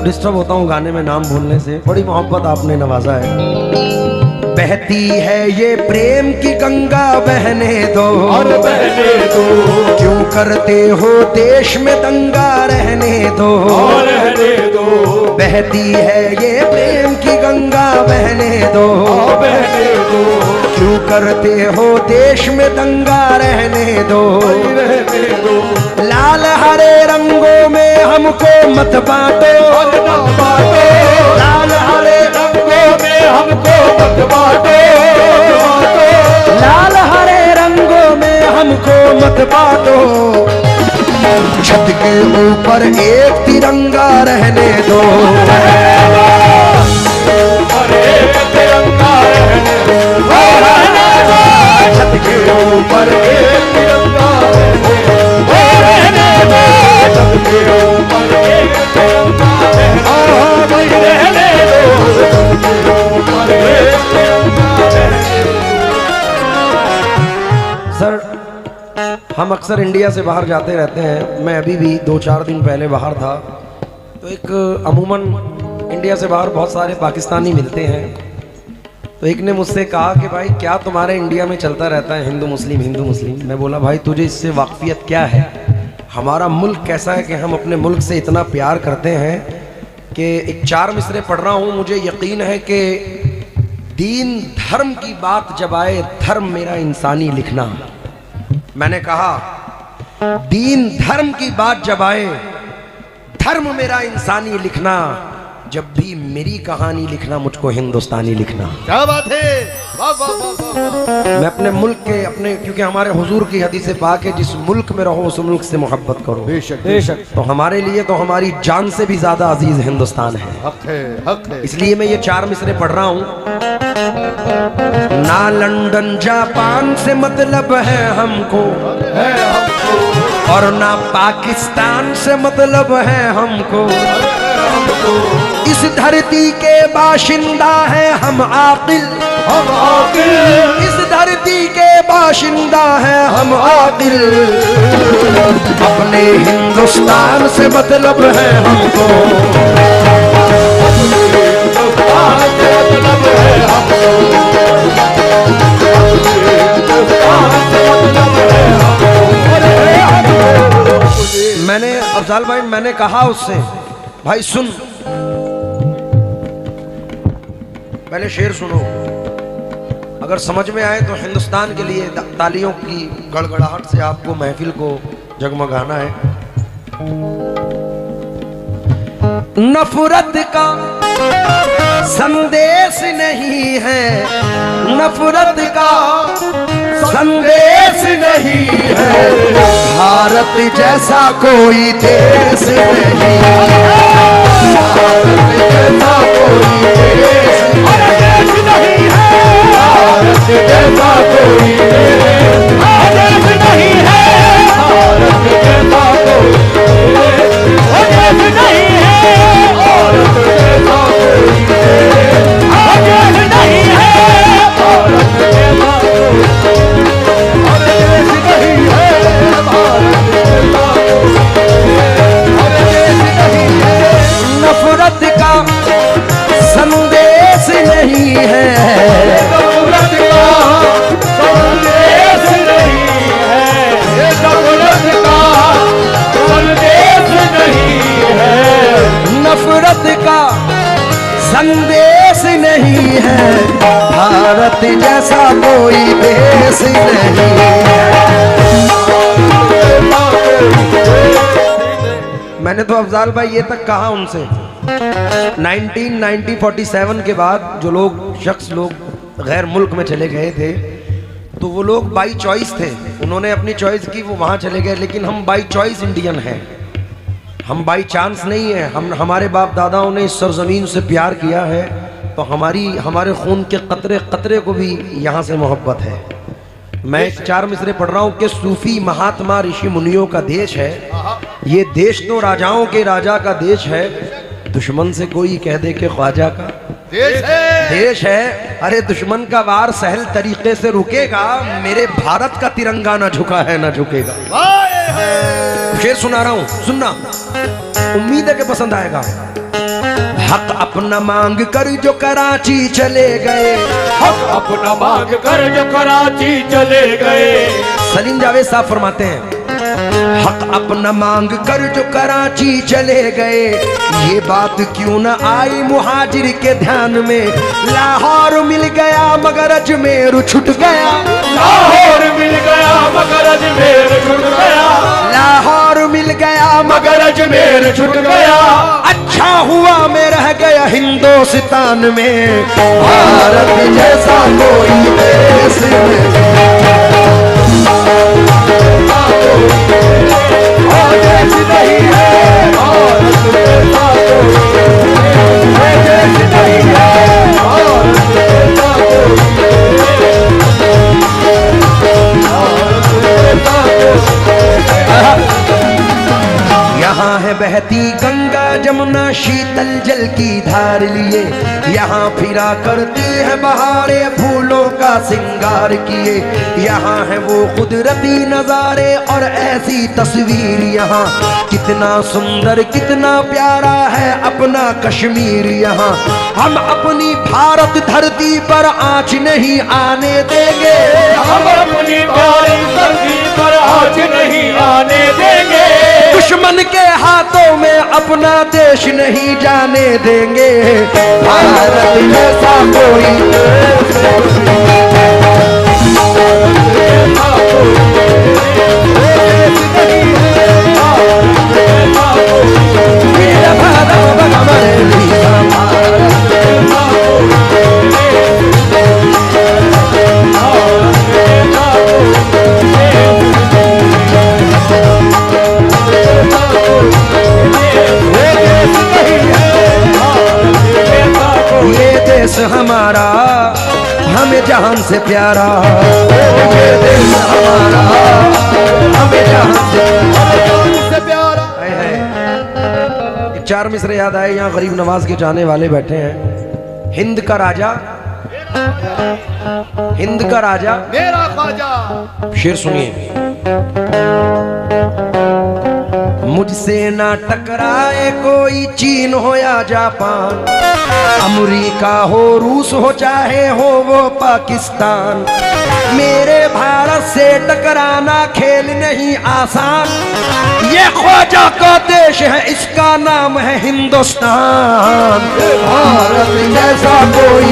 Disturb होता हूँ गाने में नाम भूलने से, बड़ी मोहब्बत आपने नवाजा है। बहती है ये प्रेम की गंगा बहने दो और बहने दो, क्यों करते हो देश में दंगा रहने दो और रहने दो। बहती है ये प्रेम की गंगा बहने दो और बहने दो, क्यों करते हो देश में दंगा रहने दो रहने दो। लाल हरे रंगों में हमको मत बांटो, लाल हरे रंगों में हमको मत बांटो, लाल हरे रंगों में हमको मत बांटो। छत के ऊपर एक तिरंगा रहने दो, छत के ऊपर एक तिरंगा रहने दो, छत के ऊपर एक तिरंगा रहने दो। सर, हम अक्सर इंडिया से बाहर जाते रहते हैं। मैं अभी भी 2-4 दिन पहले बाहर था, तो एक अमूमन इंडिया से बाहर बहुत सारे पाकिस्तानी मिलते हैं। तो एक ने मुझसे कहा कि भाई क्या तुम्हारे इंडिया में चलता रहता है हिंदू मुस्लिम हिंदू मुस्लिम। मैं बोला भाई तुझे इससे वाकफियत क्या है, हमारा मुल्क कैसा है कि हम अपने मुल्क से इतना प्यार करते हैं कि एक 4 मिसरे पढ़ रहा हूँ, मुझे यकीन है कि दीन धर्म की बात जब आए, धर्म मेरा इंसानी लिखना। मैंने कहा दीन धर्म की बात जब आए, धर्म मेरा इंसानी लिखना, जब भी मेरी कहानी लिखना मुझको हिंदुस्तानी लिखना। क्या बात है, वाह वाह वाह। मैं अपने मुल्क के अपने, क्योंकि हमारे हुजूर की हदीस पाक है, जिस मुल्क में रहो उस मुल्क से मोहब्बत करो। बेशक बेशक। तो हमारे लिए तो हमारी जान से भी ज्यादा अजीज हिंदुस्तान है। हक है, हक है। इसलिए मैं ये 4 मिसरे पढ़ रहा हूँ। ना लंदन जापान से मतलब है हमको, और ना पाकिस्तान से मतलब है हमको। इस धरती के बाशिंदा है हम आकिल, हम आकिल। इस धरती के बाशिंदा है हम आकिल। अपने हिंदुस्तान से मतलब है हमको, हिंदुस्तान से मतलब है हमको, मैंने अफजाल भाई मैंने कहा उससे, भाई सुन, पहले शेर सुनो, अगर समझ में आए तो हिंदुस्तान के लिए तालियों की गड़गड़ाहट से आपको महफिल को जगमगाना है। नफरत का संदेश नहीं है, नफरत का संदेश नहीं है, भारत जैसा कोई देश नहीं, भारत जैसा कोई देश नहीं है, भारत जैसा कोई देश नहीं है, भारत जैसा कोई देश नहीं है, भारत जैसा कोई देश नहीं है, भारत जैसा कोई देश नहीं है, भारत जैसा कोई देश नहीं है। नफरत का संदेश नहीं है, नफरत का संदेश नहीं है, नफरत का संदेश नहीं है, नफरत का संदेश नहीं है, भारत जैसा कोई देश नहीं है। मैंने तो अफजाल भाई ये तक कहा उनसे, 1947 के बाद जो लोग शख्स लोग गैर मुल्क में चले गए थे, तो वो लोग बाई चॉइस थे, उन्होंने अपनी चॉइस की, वो वहाँ चले गए। लेकिन हम बाई चॉइस इंडियन हैं, हम बाई चांस नहीं है। हम हमारे बाप दादाओं ने इस सरजमीन से प्यार किया है, तो हमारे खून के कतरे कतरे को भी यहाँ से मोहब्बत है। मैं 4 मिसरे पढ़ रहा हूँ कि सूफी महात्मा ऋषि मुनियों का देश है ये देश, तो राजाओं के राजा का देश है। दुश्मन से कोई कह दे कि ख्वाजा का देश है। अरे दुश्मन का वार सहल तरीके से रुकेगा, मेरे भारत का तिरंगा ना झुका है ना झुकेगा। शेर सुना रहा हूं, सुनना, उम्मीद है कि पसंद आएगा। हक अपना मांग कर जो कराची चले गए, हक अपना मांग कर जो कराची चले गए। सलीम जावेद साहब फरमाते हैं, हक अपना मांग कर जो कराची चले गए, ये बात क्यों न आई मुहाजिर के ध्यान में। लाहौर मिल गया मगर अजमेर छूट गया, लाहौर मिल गया मगर अजमेर छूट गया, लाहौर मिल गया मगर अजमेर छूट गया। अच्छा हुआ मैं रह गया हिंदुस्तान में, भारत जैसा कोई देश नहीं है, भारत जैसा कोई देश नहीं है, भारत जैसा यहाँ है बहती गंगा जमुना शीतल जल की धार लिए, यहाँ फिरा करती है बहारे फूलों का सिंगार किए। यहाँ है वो कुदरती नजारे और ऐसी तस्वीर, यहाँ कितना सुंदर कितना प्यारा है अपना कश्मीर। यहाँ हम अपनी भारत धरती पर आँच नहीं आने देंगे, हम अपनी प्यारी धरती पर आँच नहीं आने देंगे। दुश्मन के हाथों में अपना देश नहीं जाने देंगे, भारत जैसा कोई हमारा हमें जान से प्यारा, ये देश हमारा हमें जान से प्यारा। 4 मिसरे याद आए, यहाँ गरीब नवाज के चाहने वाले बैठे हैं। हिंद का राजा, हिंद का राजा मेरा ख्वाजा। शेर सुनिए, मुझसे ना टकराए कोई चीन हो या जापान, अमेरिका हो रूस हो चाहे हो वो पाकिस्तान, मेरे भारत से टकराना खेल नहीं आसान। ये ख्वाजा का देश है, इसका नाम है हिंदुस्तान, भारत जैसा कोई